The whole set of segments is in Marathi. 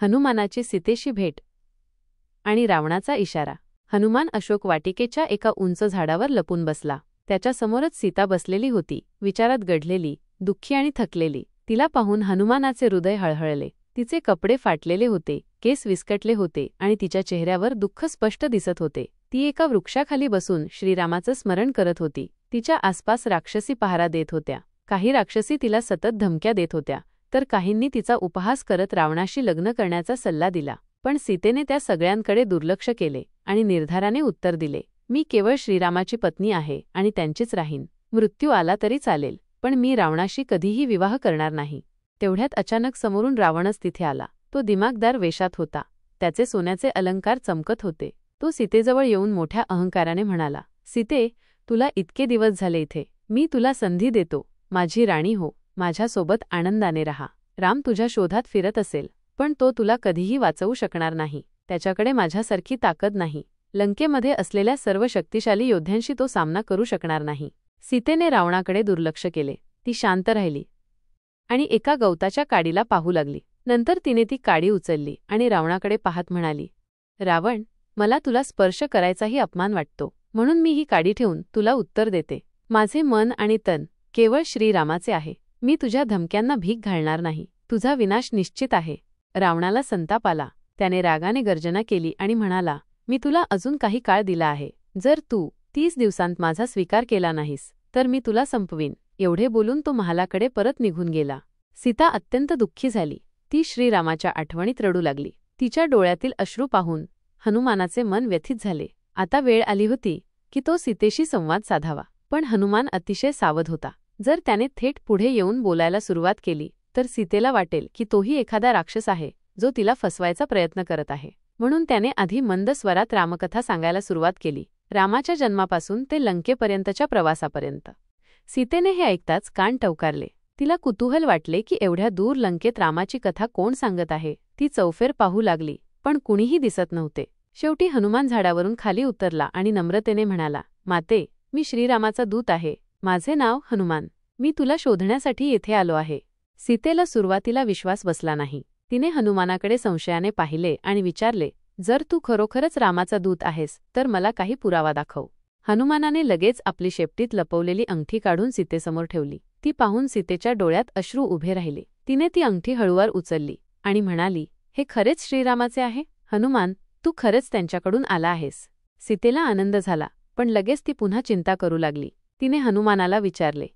हनुमानाची सीतेशी भेट आणि रावणाचा इशारा। हनुमान अशोक वाटिकेच्या एका उंच झाडावर लपून बसला। त्याच्या समोरच सीता बसलेली होती, विचारात गढलेली, दुःखी आणि थकलेली। तिला पाहून हनुमानाचे हृदय हळहळले। तिचे कपडे फाटलेले होते, केस विस्कटले होते आणि तिच्या चेहऱ्यावर दुःख स्पष्ट दिसत होते। ती एका वृक्षाखाली बसून श्रीरामाचं स्मरण करत होती। तिच्या आसपास राक्षसी पहारा देत होत्या। काही राक्षसी तिला सतत धमक्या देत होत्या, तर काहींनी तिचा उपहास करत रावणाशी लग्न करण्याचा सल्ला दिला। पण सीतेने त्या सगळ्यांकडे दुर्लक्ष केले आणि निर्धाराने उत्तर दिले, मी केवळ श्रीरामाची पत्नी आहे आणि त्यांचीच राहीन। मृत्यू आला तरी चालेल, पण मी रावणाशी कधीही विवाह करणार नाही। तेवढ्यात अचानक समोरून रावणच तिथे आला। तो दिमागदार वेशात होता, त्याचे सोन्याचे अलंकार चमकत होते। तो सीतेजवळ येऊन मोठ्या अहंकाराने म्हणाला, सीते, तुला इतके दिवस झाले इथे, मी तुला संधी देतो, माझी राणी हो, माझ्यासोबत आनंदाने राहा। राम तुझ्या शोधात फिरत असेल, पण तो तुला कधीही वाचवू शकणार नाही। त्याच्याकडे माझ्यासारखी ताकद नाही। लंकेमध्ये असलेल्या सर्व शक्तिशाली योद्ध्यांशी तो सामना करू शकणार नाही। सीतेने रावणाकडे दुर्लक्ष केले। ती शांत राहिली आणि एका गवताच्या काडीला पाहू लागली। नंतर तिने ती काडी उचलली आणि रावणाकडे पाहत म्हणाली, रावण, मला तुला स्पर्श करायचाही अपमान वाटतो, म्हणून मी ही काडी ठेवून तुला उत्तर देते। माझे मन आणि तन केवळ श्रीरामाचे आहे। मी तुझ्या धमक्यांना भीक घालणार नाही। तुझा विनाश निश्चित आहे। रावणाला संताप आला। त्याने रागाने गर्जना केली आणि म्हणाला, मी तुला अजून काही काळ दिला आहे। जर तू 30 दिवसांत माझा स्वीकार केला नाहीस, तर मी तुला संपवीन। एवढे बोलून तो महालाकडे परत निघून गेला। सीता अत्यंत दुःखी झाली। ती श्रीरामाच्या आठवणीत रडू लागली। तिच्या डोळ्यातील अश्रू पाहून हनुमानाचे मन व्यथित झाले। आता वेळ आली होती की तो सीतेशी संवाद साधावा, पण हनुमान अतिशय सावध होता। जर त्याने थेट पुढे येऊन बोलायला सुरुवात केली, तर सीतेला वाटेल की तोही एखादा राक्षस आहे, जो तिला फसवायचा प्रयत्न करत आहे। म्हणून त्याने आधी मंद स्वरात रामकथा सांगायला सुरुवात केली, रामाच्या जन्मापासून ते लंकेपर्यंतच्या प्रवासापर्यंत। सीतेने हे ऐकताच कान टवकारले। तिला कुतूहल वाटले की एवढ्या दूर लंकेत रामाची कथा कोण सांगत आहे। ती चौफेर पाहू लागली, पण कुणीही दिसत नव्हते। शेवटी हनुमान झाडावरून खाली उतरला आणि नम्रतेने म्हणाला, माते, मी श्रीरामाचा दूत आहे। माझे नाव हनुमान। मी तुला शोधण्यासाठी येथे आलो आहे। सीतेला सुरुवातीला विश्वास बसला नाही। तिने हनुमानाकडे संशयाने पाहिले आणि विचारले, जर तू खरोखरच रामाचा दूत आहेस, तर मला काही पुरावा दाखव। हनुमानाने लगेच आपली शेपटीत लपवलेली अंगठी काढून सीतेसमोर ठेवली। ती पाहून सीतेच्या डोळ्यात अश्रू उभे राहिले। तिने ती अंगठी हळूवार उचलली आणि म्हणाली, हे खरेच श्रीरामाचे आहे? हनुमान, तू खरेच त्यांच्याकडून आला आहेस। सीतेला आनंद झाला, पण लगेच ती पुन्हा चिंता करू लागली। तिने हनुमानाला विचारले,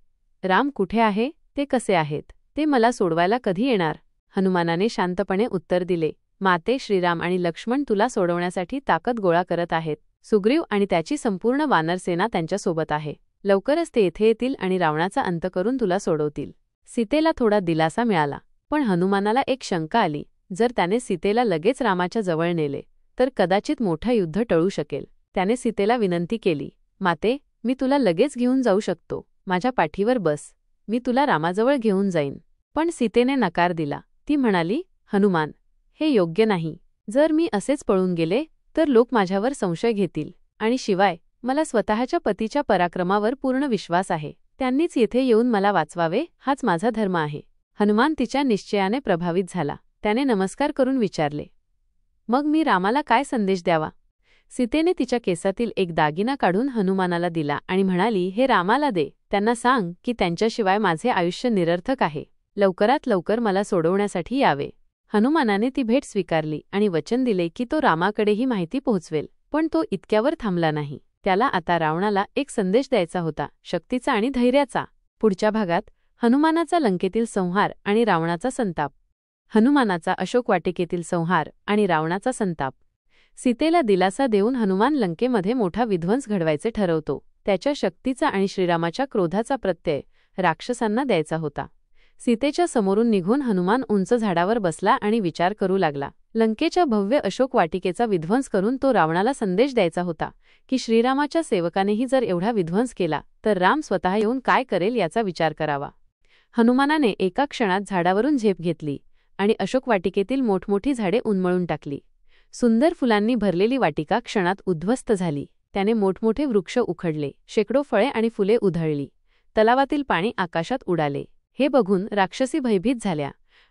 राम कुठे आहे? ते कसे आहेत? ते मला सोडवायला कधी येणार? हनुमानाने शांतपणे उत्तर दिले, माते, श्रीराम आणि लक्ष्मण तुला सोडवण्यासाठी ताकद गोळा करत आहेत। सुग्रीव आणि त्याची संपूर्ण वानरसेना त्यांच्यासोबत आहे। लवकरच ते येथे येतील आणि रावणाचा अंत करून तुला सोडवतील। सीतेला थोडा दिलासा मिळाला, पण हनुमानाला एक शंका आली, जर त्याने सीतेला लगेच रामाच्या जवळ नेले, तर कदाचित मोठं युद्ध टळू शकेल। त्याने सीतेला विनंती केली, माते, मी तुला लगेच घेऊन जाऊ शकतो। माझ्या पाठीवर बस, मी तुला रामाजवळ घेऊन जाईन। पण सीतेने नकार दिला। ती म्हणाली, हनुमान, हे योग्य नाही। जर मी असेच पळून गेले, तर लोक माझ्यावर संशय घेतील, आणि शिवाय मला स्वतःच्या पतीच्या पराक्रमावर पूर्ण विश्वास आहे। त्यांनीच येथे येऊन मला वाचवावे, हाच माझा धर्म आहे। हनुमान तिच्या निश्चयाने प्रभावित झाला। त्याने नमस्कार करून विचारले, मग मी रामाला काय संदेश द्यावा? सीतेने तिच्या केसातील एक दागिना काढून हनुमानाला दिला आणि म्हणाली, हे रामाला दे। त्यांना सांग की त्यांच्याशिवाय माझे आयुष्य निरर्थक आहे। लवकरात लवकर मला सोडवण्यासाठी यावे। हनुमानाने ती भेट स्वीकारली आणि वचन दिले की तो रामाकडेही माहिती पोहोचवेल। पण तो इतक्यावर थांबला नाही। त्याला आता रावणाला एक संदेश द्यायचा होता, शक्तीचा आणि धैर्याचा। पुढच्या भागात हनुमानाचा लंकेतील संहार आणि रावणाचा संताप। हनुमानाचा अशोक वाटिकेतील संहार आणि रावणाचा संताप। सीतेला दिलासा देऊन हनुमान लंकेमध्ये मोठा विध्वंस घडवायचे ठरवतो। त्याच्या शक्तीचा आणि श्रीरामाच्या क्रोधाचा प्रत्यय राक्षसांना द्यायचा होता। सीतेच्या समोरून निघून हनुमान उंच झाडावर बसला आणि विचार करू लागला। लंकेच्या भव्य अशोक वाटिकेचा विध्वंस करून तो रावणाला संदेश द्यायचा होता की श्रीरामाच्या सेवकानेही जर एवढा विध्वंस केला, तर राम स्वतः येऊन काय करेल याचा विचार करावा। हनुमानाने एका क्षणात झाडावरून झेप घेतली आणि अशोक वाटिकेतील मोठमोठी झाडे उन्मळून टाकली। सुंदर फुलांनी भरलेली वाटिका क्षणात उद्ध्वस्त झाली। त्याने मोठमोठे वृक्ष उखडले, शेकडो फळे आणि फुले उधळली। तलावातील पाणी आकाशात उडाले। हे बघून राक्षसी भयभीत झाल्या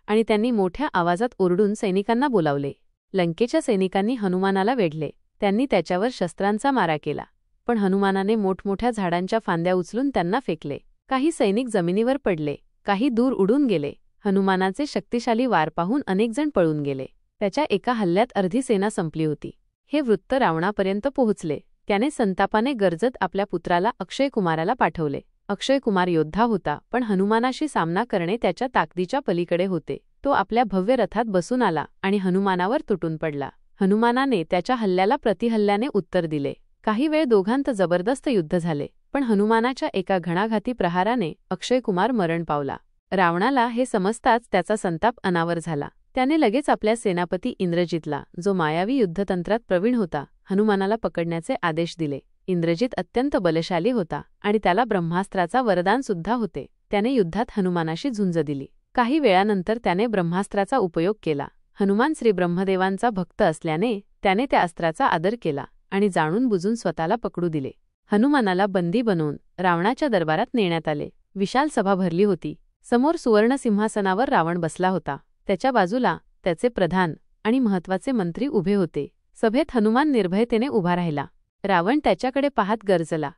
आणि त्यांनी मोठ्या आवाजात ओरडून सैनिकांना बोलावले. लंकेच्या सैनिकांनी हनुमानाला वेढले. त्यांनी त्याच्यावर शस्त्रांचा मारा केला, पण हनुमानाने मोठमोठ्या झाडांच्या फांद्या उचलून त्यांना फेकले. काही सैनिक जमिनीवर पडले, काही दूर उडून गेले. हनुमानाचे शक्तिशाली वार पाहून अनेक जण पळून गेले. त्याच्या एका हल्ल्यात अर्धी सेना संपली होती. हे वृत्त रावणापर्यंत पोहोचले. त्याने संतापाने गरजत आपल्या पुत्राला अक्षय कुमाराला पाठवले. अक्षय कुमार योद्धा होता, पण हनुमानाशी सामना करणे त्याच्या ताकदीच्या पलीकडे होते. तो आपल्या भव्य रथात बसून आला आणि हनुमानावर तुटून पडला. हनुमानाने त्याच्या हल्ल्याला प्रतिहल्ल्याने उत्तर दिले. काही वेळ दोघांत जबरदस्त युद्ध झाले, पण हनुमानाच्या एका घणाघाती प्रहाराने अक्षय कुमार मरण पावला. रावणाला हे समजताच त्याचा संताप अनावर झाला. त्याने लगेच आपल्या सेनापती इंद्रजितला, जो मायावी युद्धतंत्रात प्रवीण होता, हनुमानाला पकडण्याचे आदेश दिले. इंद्रजित अत्यंत बलशाली होता आणि त्याला ब्रह्मास्त्राचा वरदान सुद्धा होते. त्याने युद्धात हनुमानाशी झुंज दिली. काही वेळानंतर त्याने ब्रह्मास्त्राचा उपयोग केला. हनुमान श्री ब्रह्मदेवांचा भक्त असल्याने त्याने त्या अस्त्राचा आदर केला आणि जाणून बुजून स्वतःला पकडू दिले. हनुमानाला बंदी बनवून रावणाच्या दरबारात नेण्यात आले. विशाल सभा भरली होती. समोर सुवर्ण सिंहासनावर रावण बसला होता. त्याच्या बाजूला त्याचे प्रधान आणि महत्त्वाचे मंत्री उभे होते. सभेत हनुमान निर्भयतेने उभा राहिला. रावण त्याच्याकडे पाहत गरजला,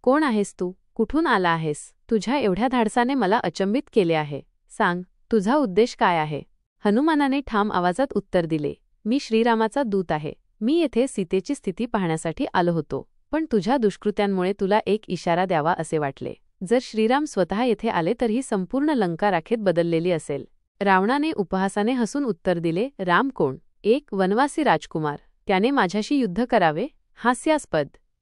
"कोण आहेस तू? कुठून आला आहेस? तुझ्या एवढ्या धाडसाने मला अचंबित केले आहे. सांग, तुझा उद्देश काय आहे?" हनुमानाने ठाम आवाजात उत्तर दिले, "मी श्रीरामाचा दूत आहे. मी येथे सीतेची स्थिती पाहण्यासाठी आलो होतो, पण तुझ्या दुष्कृत्यांमुळे तुला एक इशारा द्यावा असे वाटले. जर श्रीराम स्वतः येथे आले तर ही संपूर्ण लंका राखेत बदललेली असेल." रावणाने उपहासाने हसून उत्तर दिले, "राम कोण? एक वनवासी राजकुमार. त्याने माझ्याशी युद्ध करावे? हास्यास्पद."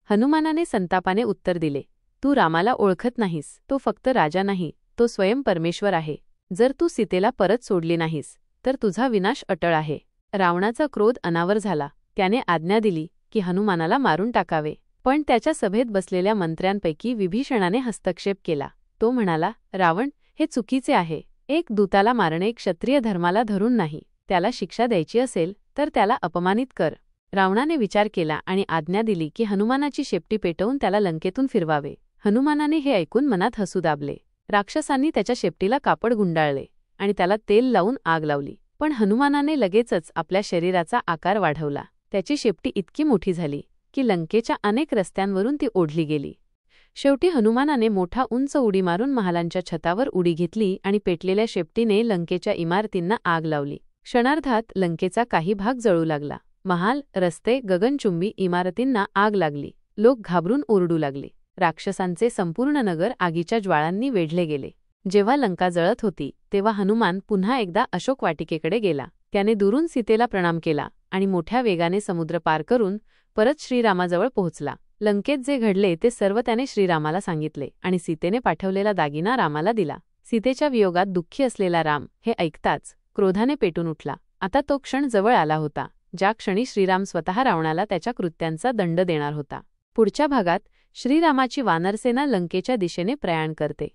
हनुमानाने संतापाने उत्तर दिले, "तू रामाला ओळखत नाहीस. तो फक्त राजा नाही, तो स्वयं परमेश्वर आहे. जर तू सीतेला परत सोडली नाहीस तर तुझा विनाश अटळ आहे." रावणाचा क्रोध अनावर झाला. त्याने आज्ञा दिली की हनुमानाला मारून टाकावे, पण त्याच्या सभेत बसलेल्या मंत्र्यांपैकी विभीषणाने हस्तक्षेप केला. तो म्हणाला, "रावण, हे चुकीचे आहे. एक दूताला मारणे क्षत्रिय धर्माला धरून नाही. त्याला शिक्षा द्यायची असेल तर त्याला अपमानित कर." रावणाने विचार केला आणि आज्ञा दिली की हनुमानाची शेपटी पेटवून त्याला लंकेतून फिरवावे. हनुमानाने हे ऐकून मनात हसू दाबले. राक्षसांनी त्याच्या शेपटीला कापड गुंडाळले आणि त्याला तेल लावून आग लावली. पण हनुमानाने लगेचच आपल्या शरीराचा आकार वाढवला. त्याची शेपटी इतकी मोठी झाली की लंकेच्या अनेक रस्त्यांवरून ती ओढली गेली. शेवटी हनुमानाने मोठा उंच उडी मारून महालांच्या छतावर उडी घेतली आणि पेटलेल्या शेपटीने लंकेच्या इमारतींना आग लावली. क्षणार्धात लंकेचा काही भाग जळू लागला. महाल, रस्ते, गगनचुंबी इमारतींना आग लागली. लोक घाबरून ओरडू लागले. राक्षसांचे संपूर्ण नगर आगीच्या ज्वाळांनी वेढले गेले. जेव्हा लंका जळत होती तेव्हा हनुमान पुन्हा एकदा अशोक वाटिकेकडे गेला. त्याने दुरून सीतेला प्रणाम केला आणि मोठ्या वेगाने समुद्र पार करून परत श्रीरामाजवळ पोहोचला. लंकेत जे घडले ते सर्व त्याने श्रीरामाला सांगितले आणि सीतेने पाठवलेला दागिना रामाला दिला. सीतेच्या वियोगात दुःखी असलेला राम हे ऐकताच क्रोधाने पेटून उठला. आता तो क्षण जवळ आला होता, ज्या क्षणी श्रीराम स्वतः रावणाला त्याच्या कृत्यांचा दंड देणार होता. पुढच्या भागात श्रीरामाची वानरसेना लंकेच्या दिशेने प्रयाण करते.